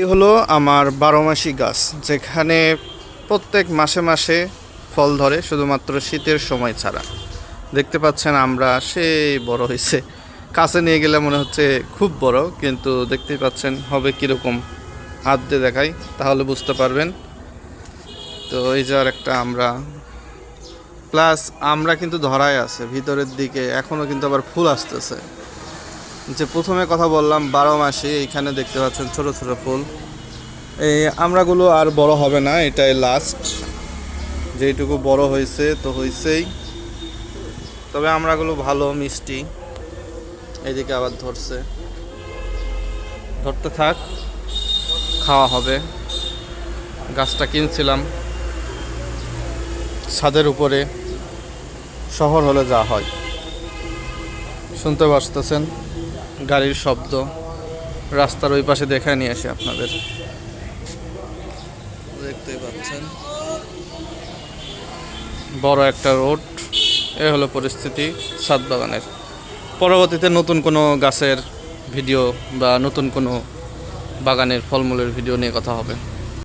এই হলো আমার 12 মাসি গাছ, যেখানে প্রত্যেক মাসে মাসে ফল ধরে, শুধুমাত্র শীতের সময় ছাড়া। দেখতে পাচ্ছেন আমরা সেই বড় হয়েছে, কাছে নিয়ে গেলে মনে হচ্ছে খুব বড়, কিন্তু দেখতেই পাচ্ছেন হবে কীরকম। হাত দিয়ে দেখাই তাহলে বুঝতে পারবেন। তো এই যে আর একটা আমরা, প্লাস আমরা কিন্তু ধরাই আছে ভিতরের দিকে, এখনও কিন্তু আবার ফুল আসতেছে। যে প্রথমে কথা বললাম 12 মাসে, এইখানে দেখতে পাচ্ছেন ছোট ছোট ফুল। এই আমড়াগুলো আর বড় হবে না, এটাই লাস্ট। যেইটুকু বড় হয়েছে তো হয়েছেই, তবে আমড়াগুলো ভালো মিষ্টি। এদিকে আবার ধরছে, ধরতে থাক, খাওয়া হবে। গাছটা কিনছিলাম ছাদের উপরে, শহর হলে যা হয়। শুনতে পারতেছেন গাড়ির শব্দ, রাস্তার ওই পাশে দেখায় নিয়ে আসি আপনাদের। দেখতেই পাচ্ছেন বড় একটা রোড। এ হলো পরিস্থিতি ছাদ বাগানের। পরবর্তীতে নতুন কোনো গাছের ভিডিও বা নতুন কোনো বাগানের ফলমূলের ভিডিও নিয়ে কথা হবে।